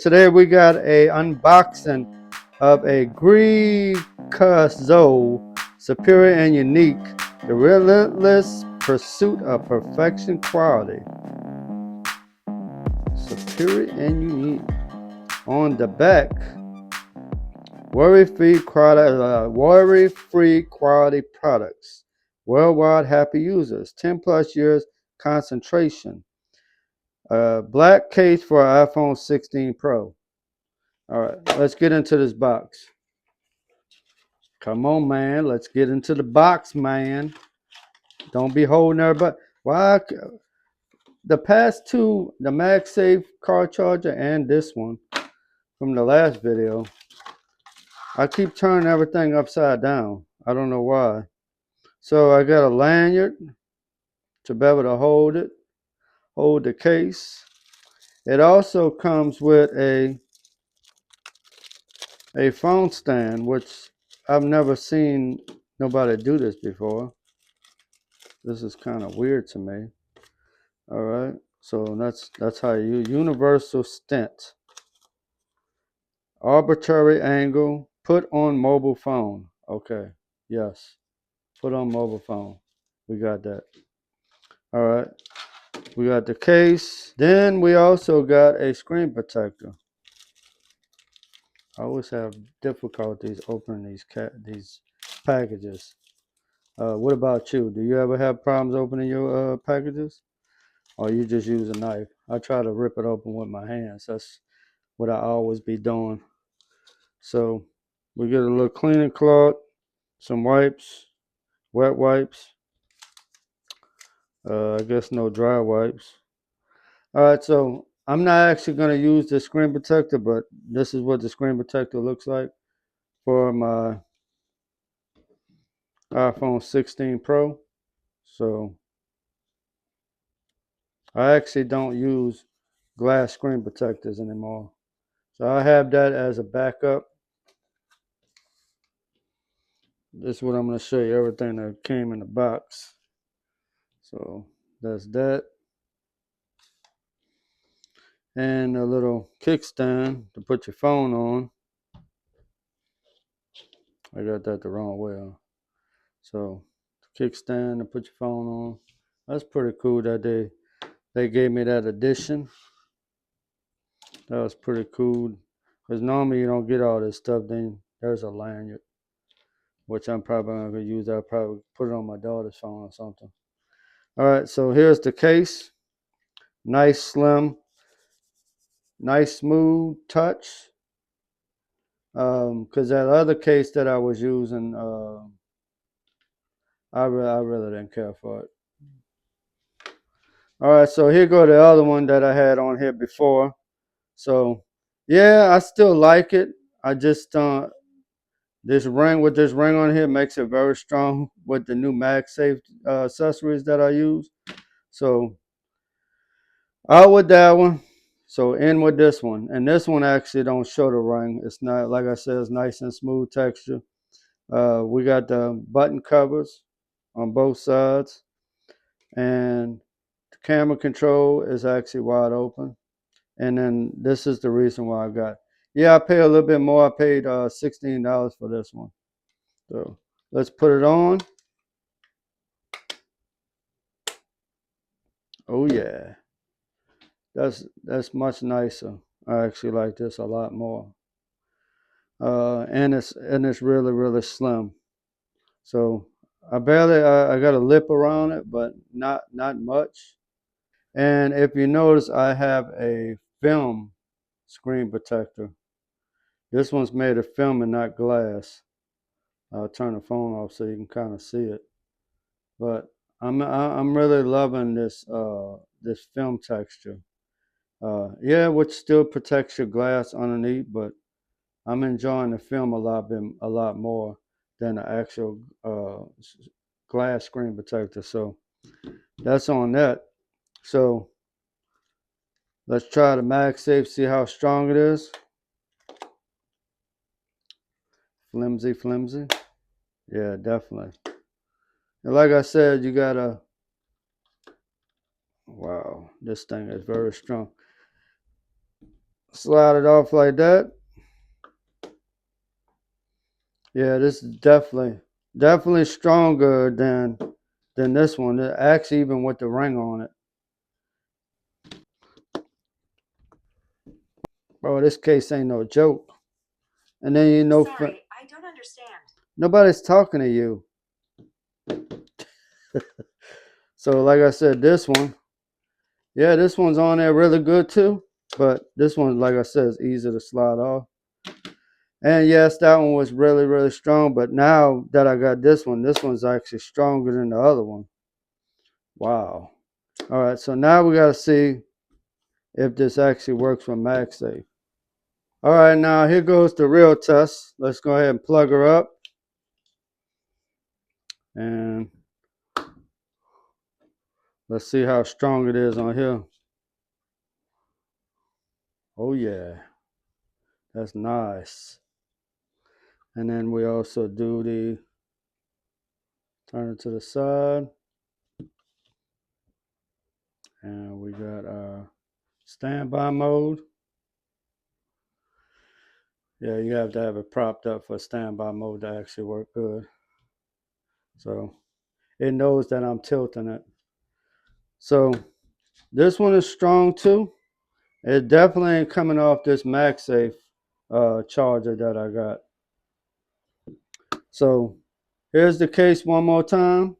Today we got a unboxing of a Greekazo, superior and unique, the relentless pursuit of perfection quality. Superior and unique. On the back, worry-free quality products. Worldwide happy users. 10 plus years concentration. Black case for iPhone 16 Pro. All right, let's get into this box. Come on, man. Let's get into the box, man. Don't be holding everybody. Why? The past two, the MagSafe car charger and this one from the last video, I keep turning everything upside down. I don't know why. So I got a lanyard to be able to hold it, hold the case. It also comes with a phone stand, which I've never seen nobody do this before. This is kind of weird to me. All right, so that's how you universal stent, arbitrary angle, put on mobile phone. Okay, yes, put on mobile phone. We got that. All right, we got the case. Then we also got a screen protector. I always have difficulties opening these packages. What about you? Do you ever have problems opening your packages? Or you just use a knife? I try to rip it open with my hands. That's what I always be doing. So we get a little cleaning cloth, some wipes, wet wipes. I guess no dry wipes. All right, so I'm not actually going to use the screen protector, but this is what the screen protector looks like for my iPhone 16 Pro. So I actually don't use glass screen protectors anymore. So I have that as a backup. This is what I'm going to show you, everything that came in the box. So that's that. And a little kickstand to put your phone on. I got that the wrong way on. So kickstand to put your phone on. That's pretty cool that they gave me that addition. That was pretty cool. Because normally you don't get all this stuff. Then there's a lanyard, which I'm probably not going to use. I'll probably put it on my daughter's phone or something. All right, so here's the case. Nice, slim, nice, smooth touch. Because that other case that I was using, I really didn't care for it. All right, so here go the other one that I had on here before. So yeah, I still like it. I just this ring on here makes it very strong with the new MagSafe accessories that I use. So out with that one. So in with this one, and this one actually don't show the ring. It's not, like I said, it's nice and smooth texture. We got the button covers on both sides, and the camera control is actually wide open. And then this is the reason why I got. Yeah, I pay a little bit more. I paid $16 for this one. So let's put it on. Oh yeah, that's much nicer. I actually like this a lot more. And it's really slim. So I got a lip around it, but not much. And if you notice, I have a film screen protector. This one's made of film and not glass. I'll turn the phone off so you can kind of see it. But I'm really loving this film texture. Yeah, which still protects your glass underneath, but I'm enjoying the film a lot more than the actual glass screen protector. So that's on that. So let's try the MagSafe, see how strong it is. Flimsy, flimsy. Yeah, definitely. And like I said, you gotta, wow, this thing is very strong. Slide it off like that. Yeah, this is definitely stronger than this one. It actually even with the ring on it. Bro, this case ain't no joke. And then you know, sorry, I don't understand. Nobody's talking to you. So like I said, this one, yeah, this one's on there really good too. But this one, like I said, is easy to slide off. And yes, that one was really, really strong. But now that I got this one's actually stronger than the other one. Wow. All right, so now we got to see if this actually works with MagSafe. All right, now here goes the real test. Let's go ahead and plug her up. And let's see how strong it is on here. Oh yeah, that's nice. And then we also do the turn it to the side. And we got standby mode. Yeah, you have to have it propped up for standby mode to actually work good. So it knows that I'm tilting it. So this one is strong too. It definitely ain't coming off this MagSafe charger that I got. So here's the case one more time,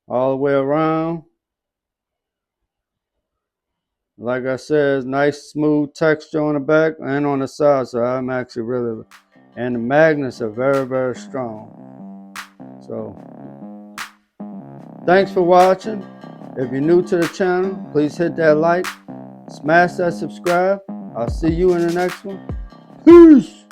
all the way around. Like I said, nice smooth texture on the back and on the side. So I'm actually really, and the magnets are very, very strong. So thanks for watching. If you're new to the channel, please hit that like, smash that subscribe. I'll see you in the next one. Peace.